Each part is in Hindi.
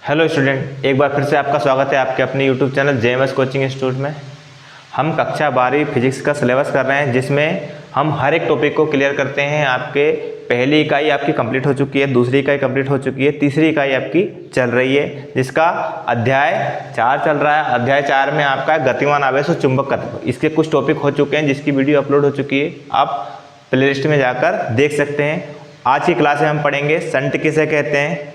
हेलो स्टूडेंट, एक बार फिर से आपका स्वागत है आपके अपने YouTube channel JMS coaching institute में। हम कक्षा 12वीं फिजिक्स का सिलेबस कर रहे हैं, जिसमें हम हर एक टॉपिक को क्लियर करते हैं। आपके पहली इकाई आपकी कंप्लीट हो चुकी है, दूसरी इकाई कंप्लीट हो चुकी है, तीसरी इकाई आपकी चल रही है, जिसका अध्याय 4 चल रहा है। अध्याय 4 में आपका गतिमान आवेश और चुंबकत्व, इसके कुछ टॉपिक हो चुके हैं, जिसकी वीडियो अपलोड हो चुकी है। आप प्लेलिस्ट में जाकर देख सकते हैं। आज की क्लास में हम पढ़ेंगे शंट किसे कहते हैं,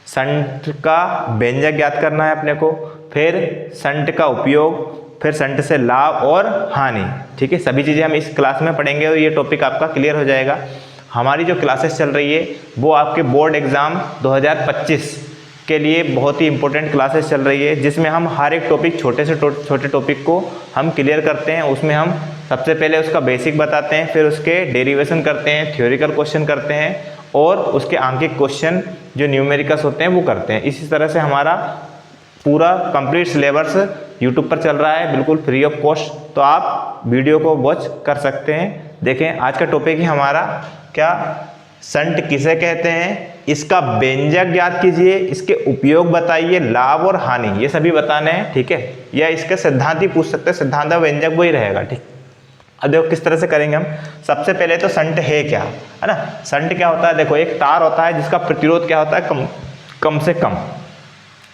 शंट का व्यंजक ज्ञात करना है अपने को, फिर शंट का उपयोग, फिर शंट से लाभ और हानि। ठीक है, सभी चीज़ें हम इस क्लास में पढ़ेंगे और ये टॉपिक आपका क्लियर हो जाएगा। हमारी जो क्लासेस चल रही है वो आपके बोर्ड एग्ज़ाम 2025 के लिए बहुत ही इंपॉर्टेंट क्लासेस चल रही है, जिसमें हम हर एक टॉपिक छोटे से छोटे टॉपिक को हम क्लियर करते हैं। उसमें हम सबसे पहले उसका बेसिक बताते हैं, फिर उसके डेरिवेशन करते हैं, थ्योरिकल क्वेश्चन करते हैं और उसके आंकिक क्वेश्चन जो न्यूमेरिकल्स होते हैं वो करते हैं। इसी तरह से हमारा पूरा कंप्लीट सिलेबस यूट्यूब पर चल रहा है, बिल्कुल फ्री ऑफ कॉस्ट। तो आप वीडियो को वॉच कर सकते हैं। देखें, आज का टॉपिक है हमारा क्या, शंट किसे कहते हैं, इसका व्यंजक ज्ञात कीजिए, इसके उपयोग बताइए, लाभ और हानि, ये सभी बताने हैं। ठीक है, या इसके सिद्धांत ही पूछ सकते हैं, सिद्धांत और व्यंजक वही रहेगा। ठीक, अब देखो किस तरह से करेंगे हम। सबसे पहले तो शंट है क्या, है ना। शंट क्या होता है, देखो एक तार होता है जिसका प्रतिरोध क्या होता है, कम से कम,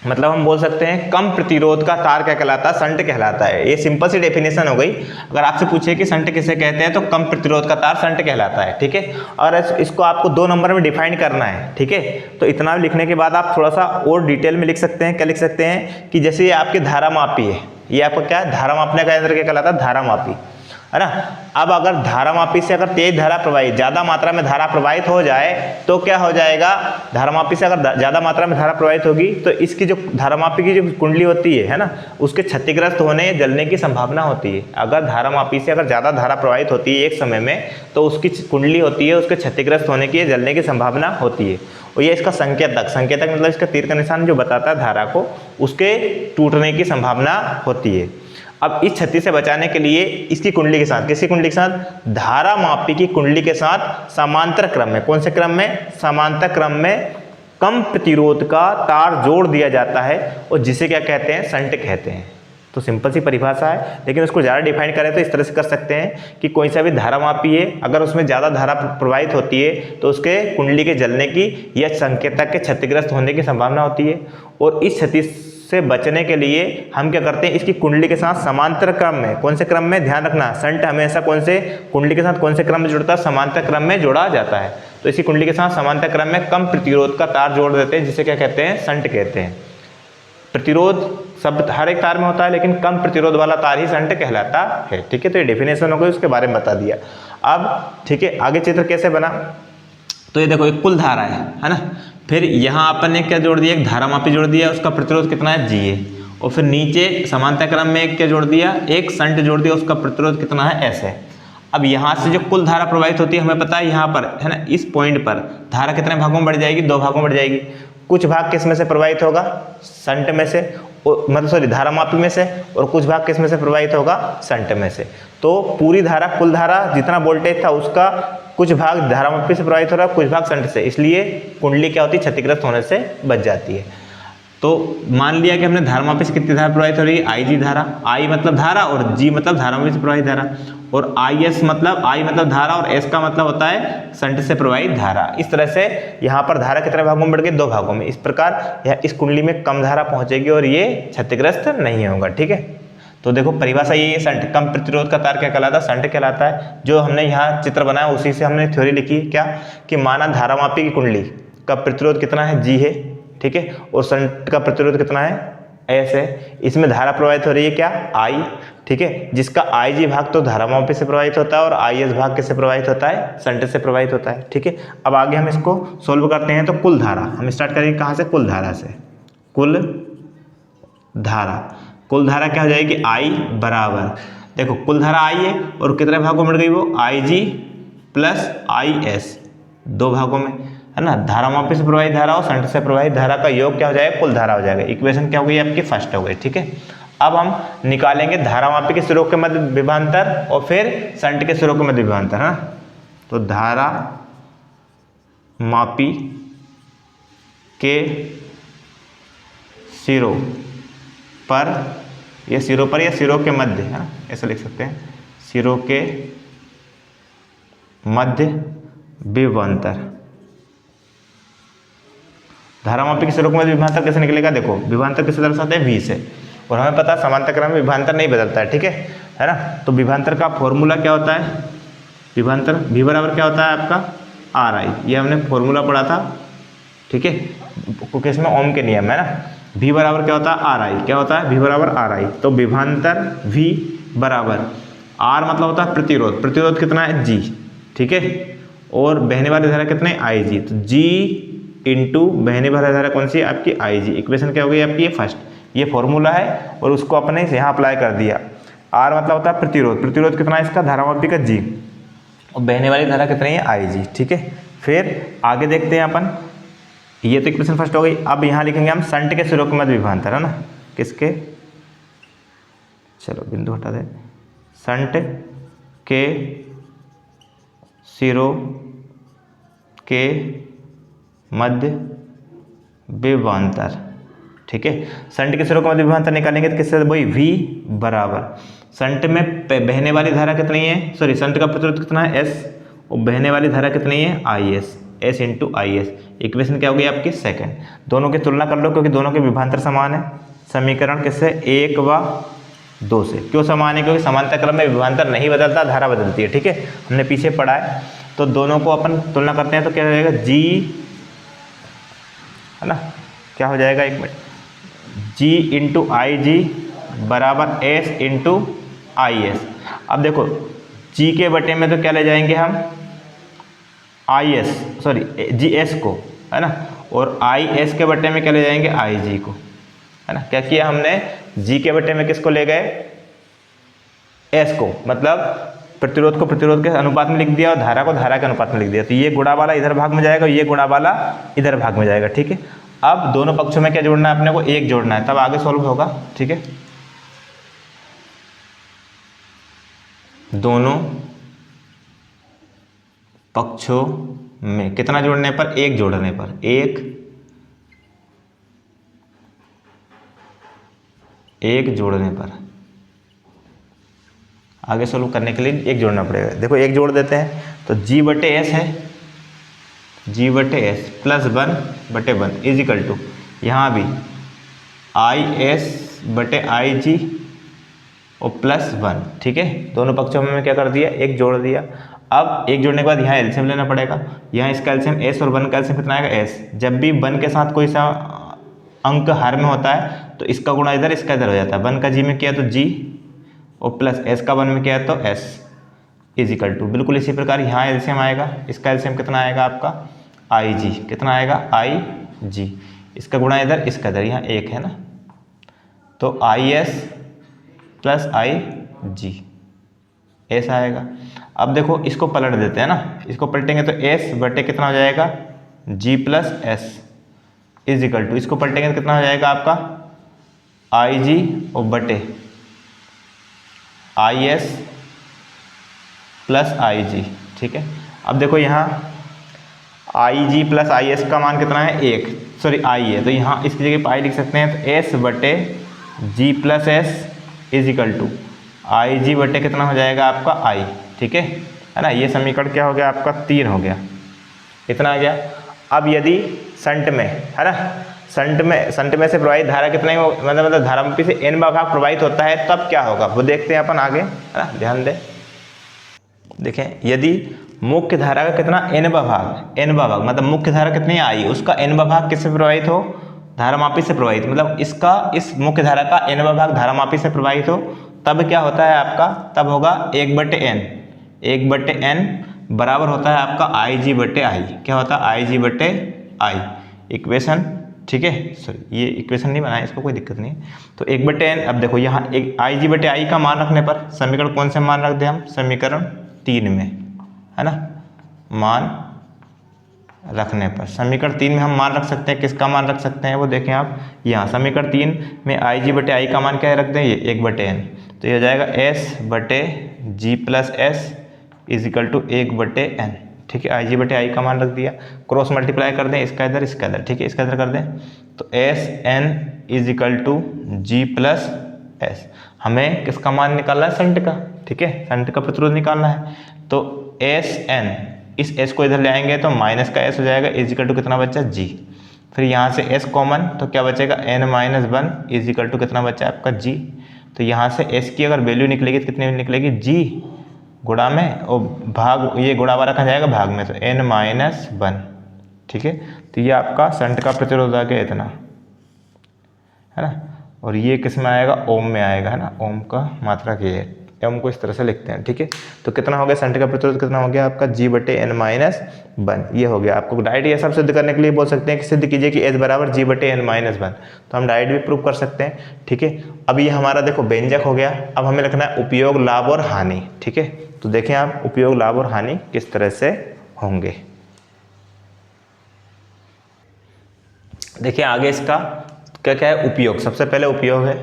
मतलब हम बोल सकते हैं कम प्रतिरोध का तार क्या कहलाता है, शंट कहलाता है। ये सिंपल सी डेफिनेशन हो गई। अगर आपसे पूछे कि शंट किसे कहते हैं तो कम प्रतिरोध का तार शंट कहलाता है। ठीक है, और इसको आपको 2 नंबर में डिफाइन करना है। ठीक है, तो इतना लिखने के बाद आप थोड़ा सा और डिटेल में लिख सकते हैं। क्या लिख सकते हैं कि जैसे ये आपकी धारा मापी है, ये आपको क्या है, धारा मापने का यंत्र क्या कहलाता है, धारा मापी, है ना। अब अगर धारा मापी से अगर तेज धारा प्रवाहित, ज़्यादा मात्रा में धारा प्रवाहित हो जाए तो क्या हो जाएगा, धारा मापी से अगर ज़्यादा मात्रा में धारा प्रवाहित होगी तो इसकी जो धारा मापी की जो कुंडली होती है ना, उसके क्षतिग्रस्त होने या जलने की संभावना होती है। अगर धारा मापी से अगर ज़्यादा धारा प्रवाहित होती है एक समय में, तो उसकी कुंडली होती है, उसके क्षतिग्रस्त होने की, जलने की संभावना होती है। और ये इसका संकेतक मतलब इसका तीर का निशान जो बताता है धारा को, उसके टूटने की संभावना होती है। अब इस क्षति से बचाने के लिए इसकी कुंडली के साथ, किसकी कुंडली के साथ, धारा मापी की कुंडली के साथ समांतर क्रम में, कौन से क्रम में, समांतर क्रम में कम प्रतिरोध का तार जोड़ दिया जाता है, और जिसे क्या कहते हैं, शंट कहते हैं। तो सिंपल सी परिभाषा है, लेकिन उसको ज़्यादा डिफाइन करें तो इस तरह से कर सकते हैं कि कोई सा भी धारा मापी है, अगर उसमें ज़्यादा धारा प्रवाहित होती है तो उसके कुंडली के जलने की या संकेतक के क्षतिग्रस्त होने की संभावना होती है। और इस क्षति से बचने के लिए हम क्या करते हैं, इसकी कुंडली के साथ समांतर क्रम में, कौन से क्रम में, ध्यान रखना, शंट हमेशा कौन से कुंडली के साथ कौन से क्रम में जुड़ता है, समांतर क्रम में जोड़ा जाता है। तो इसी कुंडली के साथ समांतर क्रम में कम प्रतिरोध का तार जोड़ देते हैं, जिसे क्या कहते हैं, शंट कहते हैं। प्रतिरोध शब्द हर एक तार में होता है, लेकिन कम प्रतिरोध वाला तार ही शंट कहलाता है। ठीक है, तो ये डेफिनेशन हो गई, उसके बारे में बता दिया। अब ठीक है, आगे चित्र कैसे बना, तो ये देखो एक कुल धारा है ना। फिर यहाँ अपन ने क्या जोड़ दिया, एक धारा मापी जोड़ दिया, उसका प्रतिरोध कितना है, जी है। और फिर नीचे समांतर क्रम में एक क्या जोड़ दिया, एक शंट जोड़ दिया, उसका प्रतिरोध कितना है, एस है। अब यहाँ से जो कुल धारा प्रवाहित होती है, हमें पता है यहाँ पर, है ना, इस पॉइंट पर धारा कितने भागों में बढ़ जाएगी, 2 भागों में बढ़ जाएगी। कुछ भाग किस में से प्रवाहित होगा, शंट में से, मतलब सॉरी धारा मापी में से, और कुछ भाग किस में से प्रवाहित होगा, शंट में से। तो पूरी धारा, कुल धारा जितना वोल्टेज था उसका कुछ भाग धारा मापी से प्रवाहित हो रहा है, कुछ भाग शंट से, इसलिए कुंडली क्या होती है, क्षतिग्रस्त होने से बच जाती है। तो मान लिया कि हमने धारा मापी से कितनी धारा प्रवाहित हो रही है, आई जी धारा, आई मतलब धारा और जी मतलब धारा मापी से प्रवाहित धारा, और आई एस मतलब, आई मतलब धारा और एस का मतलब होता है शंट से प्रवाहित धारा। इस तरह से यहाँ पर धारा कितने भागों में बढ़ गई, 2 भागों में। इस प्रकार यह इस कुंडली में कम धारा पहुंचेगी और ये क्षतिग्रस्त नहीं होगा। ठीक है, तो देखो परिभाषा ये है, शंट कम प्रतिरोध का तार क्या कहलाता है, शंट कहलाता है। जो हमने यहाँ चित्र बनाया उसी से हमने थ्योरी लिखी, क्या कि माना धारा मापी की कुंडली का प्रतिरोध कितना है, जी है। ठीक है, और शंट का प्रतिरोध कितना है, एस है। इसमें धारा प्रवाहित हो रही है क्या, आई। ठीक है, जिसका आई जी भाग तो धारा मापी से प्रवाहित होता है और आई एस भाग किससे प्रवाहित होता है, शंट से प्रवाहित होता है। ठीक है, अब आगे हम इसको सोल्व करते हैं। तो कुल धारा हम स्टार्ट करेंगे कहाँ से, कुल धारा से। कुल धारा क्या हो जाएगी, आई बराबर, देखो कुल धारा आई है और कितने भागों में बढ़ गई वो, आई जी प्लस आई एस, 2 भागों में, है ना। धारा मापी से प्रवाहित धारा और शंट से प्रवाहित धारा का योग क्या हो जाएगा, कुल धारा हो जाएगा। इक्वेशन क्या हो गई आपकी, फर्स्ट हो गई। ठीक है, अब हम निकालेंगे धारा मापी के सिरों के मध्य विभवांतर और फिर शंट के सिरों के मध्य विभवांतर, है। तो धारा मापी के सिरों पर, ये सिरों पर या सिरों के मध्य है ना, ऐसा लिख सकते हैं, सिरों के मध्य विभवांतर। धारामापी के सिरों के मध्य विभवांतर कैसे निकलेगा, देखो विभवांतर किससे दर्शाते हैं, v से, और हमें पता है समांतर क्रम में विभवांतर नहीं बदलता है, ठीक है ना। तो विभवांतर का फॉर्मूला क्या होता है, विभवांतर v बराबर क्या होता है आपका RI, ये हमने फॉर्मूला पढ़ा था, ठीक है, क्योंकि इसमें ओम के नियम है ना। v बराबर क्या होता है RI, क्या होता है v बराबर RI, तो विभवांतर v बराबर R मतलब होता है प्रतिरोध, प्रतिरोध कितना है G, ठीक है, और बहने वाली धारा कितने IG, तो G इंटू बहने वाली धारा कौन सी है आपकी IG। इक्वेशन क्या हो गई आपकी, ये फर्स्ट, ये फॉर्मूला है और उसको अपने यहाँ अप्लाई कर दिया। R मतलब होता है प्रतिरोध, प्रतिरोध कितना है इसका धारामापी का G, और बहने वाली धारा कितनी है IG, ठीक है। फिर आगे देखते हैं अपन, ये तो इक्वेशन फर्स्ट हो गई। अब यहाँ लिखेंगे हम संट के सिरों के मध्य विभवांतर, है ना, किसके, चलो बिंदु हटा दें, संट के सिरों के मध्य विभवांतर, ठीक है। संट के सिरों के मध्य विभवांतर निकालेंगे तो किससे, वही v बराबर, संट में बहने वाली धारा कितनी है, सॉरी संट का प्रतिरोध कितना है S, और बहने वाली धारा कितनी है IS, S into IS। Equation क्या होगी आपकी सेकंड, दोनों की तुलना कर लो क्योंकि दोनों के विभवांतर समान है। समीकरण किससे, 1 व 2 से, क्यों समान है, क्योंकि समांतर क्रम में विभवांतर नहीं बदलता, धारा बदलती है, ठीक है, हमने पीछे पढ़ा है। तो दोनों को अपन तुलना करते हैं तो क्या हो जाएगा, G है ना, क्या हो जाएगा एक मिनट, G इंटू IG बराबर S इंटू IS। अब देखो G के बटे में तो क्या ले जाएंगे हम IS, सॉरी GS को, है ना, और IS के बटे में क्या ले जाएंगे IG को, है ना। क्या किया हमने, G के बटे में किसको ले गए, S को, मतलब प्रतिरोध को प्रतिरोध के अनुपात में लिख दिया और धारा को धारा के अनुपात में लिख दिया। तो ये गुणा वाला इधर भाग में जाएगा, ये गुणा वाला इधर भाग में जाएगा, ठीक है। अब दोनों पक्षों में क्या जोड़ना है अपने को, 1 जोड़ना है, तब आगे सॉल्व होगा, ठीक है। दोनों पक्षों में कितना जोड़ने पर, 1 जोड़ने पर, 1 जोड़ने पर, आगे सोल्व करने के लिए 1 जोड़ना पड़ेगा। देखो 1 जोड़ देते हैं तो G बटे S है, G बटे S प्लस 1 बटे 1 इज इक्वल टू, यहाँ भी IS बटे IG और प्लस 1, ठीक है। दोनों पक्षों में क्या कर दिया, 1 जोड़ दिया। अब 1 जोड़ने के बाद यहाँ एलसीएम लेना पड़ेगा, यहाँ इसका एलसीएम S और 1 का एलसीएम कितना आएगा S। जब भी 1 के साथ कोई सा अंक हर में होता है तो इसका गुणा इधर इसका इधर हो जाता है, 1 का G में किया तो G और प्लस S का 1 में किया तो S इज इक्वल टू। बिल्कुल इसी प्रकार यहाँ एलसीएम आएगा, इसका एलसीएम कितना आएगा आपका IG, कितना आएगा IG, इसका गुणा इधर इसका इधर, यहाँ 1 है ना, तो IS प्लस IG S आएगा। अब देखो इसको पलट देते हैं ना, इसको पलटेंगे तो S बटे कितना हो जाएगा G plus S is equal to, इसको पलटेंगे तो कितना हो जाएगा आपका IG और बटे IS प्लस IG, ठीक है। अब देखो यहाँ IG प्लस IS का मान कितना है 1, सॉरी I है, तो यहाँ इसकी जगह पाई लिख सकते हैं, तो S बटे G plus S is equal to IG बटे कितना हो जाएगा आपका I, ठीक है ना। ये समीकरण क्या हो गया आपका 3 हो गया, इतना आ गया। अब यदि संट में, है ना, संट में से प्रवाहित धारा कितना ही मतलब धारामापी से n भाग प्रवाहित होता है, तब क्या होगा वो देखते हैं अपन आगे, है ना, ध्यान दें। देखें यदि मुख्य धारा का कितना n भाग मतलब मुख्य धारा कितनी आई, उसका n भाग किससे प्रवाहित हो, धारामापी से प्रवाहित, मतलब इसका इस मुख्य धारा का n भाग धारामापी से प्रवाहित हो, तब क्या होता है आपका, तब होगा 1/n बराबर होता है आपका IG बटे I। क्या होता है IG बटे I, इक्वेशन, ठीक है। सॉरी ये इक्वेशन नहीं बनाया, इसको कोई दिक्कत नहीं है। तो 1/n, अब देखो यहाँ एक IG बटे I का मान रखने पर समीकरण कौन से मान रख दे हम, समीकरण 3 में, है ना, मान रखने पर समीकरण 3 में हम मान रख सकते हैं, किसका मान रख सकते हैं वो देखें आप, यहाँ समीकरण 3 में IG बटे I का मान क्या है रख दें, ये 1/n, तो ये हो जाएगा S बटे G plus S is equal to 1/n, ठीक है। IG बटे I का मान रख दिया, क्रॉस मल्टीप्लाई कर दें, इसका इधर इसका इधर, ठीक है, इसका इधर कर दें, तो SN is equal to G plus S. हमें किसका मान निकालना है? संट का। ठीक है, संट का प्रतिरोध निकालना है। तो एस एन, इस एस को इधर ले आएंगे तो माइनस का एस हो जाएगा, इज इक्वल टू कितना बचा? जी। फिर यहाँ से एस कॉमन, तो क्या बचेगा? N minus one is equal to कितना बचा आपका? जी। तो यहाँ से एस की अगर वैल्यू निकलेगी तो कितनी निकलेगी? जी गुणा में, और भाग, ये गुणा वाला कहाँ जाएगा? भाग में, तो एन माइनस वन। ठीक है, तो ये आपका संट का प्रतिरोध आ गया इतना, है ना। और ये किस में आएगा? ओम में आएगा, है ना। ओम का मात्रा की है, ओम को इस तरह से लिखते हैं। ठीक है, तो कितना हो गया संट का प्रतिरोध? कितना हो गया आपका? जी बटे एन माइनस वन। ये हो गया। आपको डायरेक्ट ये सब सिद्ध करने के लिए बोल सकते हैं कि सिद्ध कीजिए कि एस बराबर जी बटे एन माइनस वन, तो हम डायरेक्ट भी प्रूव कर सकते हैं। ठीक है, अब ये हमारा देखो व्यंजक हो गया। अब हमें लिखना है उपयोग, लाभ और हानि। ठीक है, तो देखें आप उपयोग, लाभ और हानि किस तरह से होंगे। देखिए आगे इसका क्या क्या है? उपयोग। सबसे पहले उपयोग है,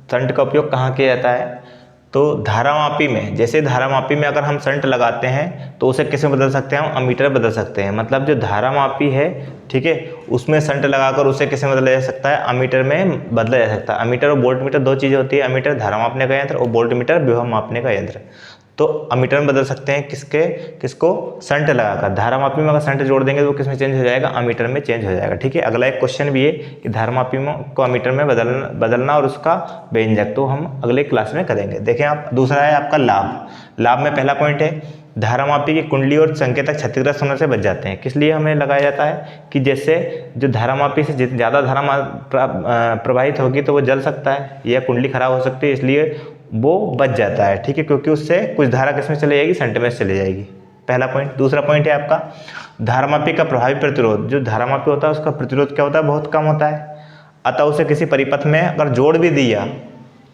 संट का उपयोग कहाँ किया जाता है? तो धारामापी में, जैसे धारामापी में अगर हम संट लगाते हैं तो उसे किसे बदल सकते हैं? हम अमीटर बदल सकते हैं। मतलब जो धारामापी है, ठीक है, उसमें संट लगाकर उसे किसे बदला जा सकता है? अमीटर में बदला जा सकता है। अमीटर और वोल्ट मीटर दो चीज़ें होती है, अमीटर धारा मापने का यंत्र और वोल्ट मीटर विभव मापने का यंत्र। तो अमीटर में बदल सकते हैं किसको? संट लगाकर। धारामापी में अगर संट जोड़ देंगे तो वो किस में चेंज हो जाएगा? अमीटर में चेंज हो जाएगा। ठीक है, अगला एक क्वेश्चन भी है कि धारामापी को अमीटर में बदलना और उसका व्यंजक, तो हम अगले क्लास में करेंगे। देखें आप, दूसरा है आपका लाभ। लाभ में पहला पॉइंट है धारामापी की कुंडली और संकेतक क्षतिग्रस्त होने से बच जाते हैं। किस लिए हमें लगाया जाता है? कि जैसे जो धारामापी से ज़्यादा धारा प्रवाहित होगी तो वो जल सकता है या कुंडली खराब हो सकती है, इसलिए वो बच जाता है। ठीक है, क्योंकि उससे कुछ धारा किस में चली जाएगी? संट में चली जाएगी। पहला पॉइंट। दूसरा पॉइंट है आपका धारामापी का प्रभावी प्रतिरोध। जो धारामापी होता है उसका प्रतिरोध क्या होता है? बहुत कम होता है। अतः उसे किसी परिपथ में अगर जोड़ भी दिया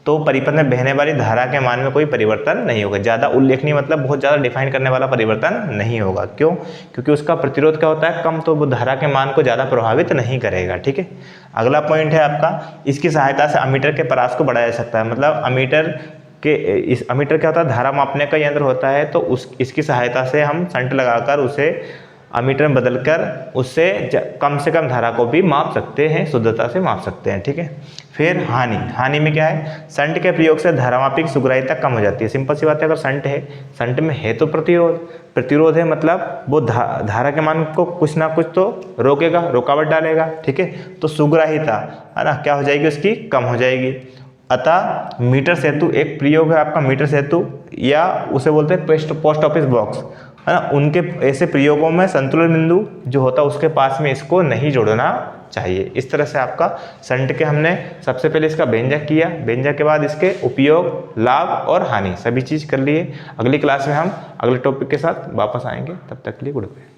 तो परिपथ में बहने वाली धारा के मान में कोई परिवर्तन नहीं होगा। ज़्यादा उल्लेखनीय मतलब बहुत ज़्यादा डिफाइन करने वाला परिवर्तन नहीं होगा। क्यों? क्योंकि उसका प्रतिरोध क्या होता है? कम, तो वो धारा के मान को ज़्यादा प्रभावित नहीं करेगा। ठीक है, अगला पॉइंट है आपका इसकी सहायता से अमीटर के परास को बढ़ाया जा सकता है। मतलब अमीटर क्या होता है? धारा मापने का यंत्र होता है, तो इसकी सहायता से हम संट लगाकर उसे अमीटर में बदलकर उससे कम से कम धारा को भी माप सकते हैं, शुद्धता से माप सकते हैं। ठीक है, फिर हानि। हानि में क्या है? संट के प्रयोग से धारामापी की सुग्राह्यता कम हो जाती है। सिंपल सी बात है, अगर संट में है तो प्रतिरोध है, मतलब वो धारा के मान को कुछ ना कुछ तो रोकेगा, रुकावट डालेगा। ठीक है, तो सुग्राह्यता, है ना, क्या हो जाएगी? उसकी कम हो जाएगी। अतः मीटर सेतु एक प्रयोग है आपका, मीटर सेतु, या उसे बोलते हैं पोस्ट ऑफिस बॉक्स, है ना। उनके ऐसे प्रयोगों में संतुलन बिंदु जो होता है उसके पास में इसको नहीं जोड़ना चाहिए। इस तरह से आपका संट के हमने सबसे पहले इसका व्यंजक किया, व्यंजक के बाद इसके उपयोग, लाभ और हानि सभी चीज़ कर लिए। अगली क्लास में हम अगले टॉपिक के साथ वापस आएंगे, तब तक के लिए गुड बाय।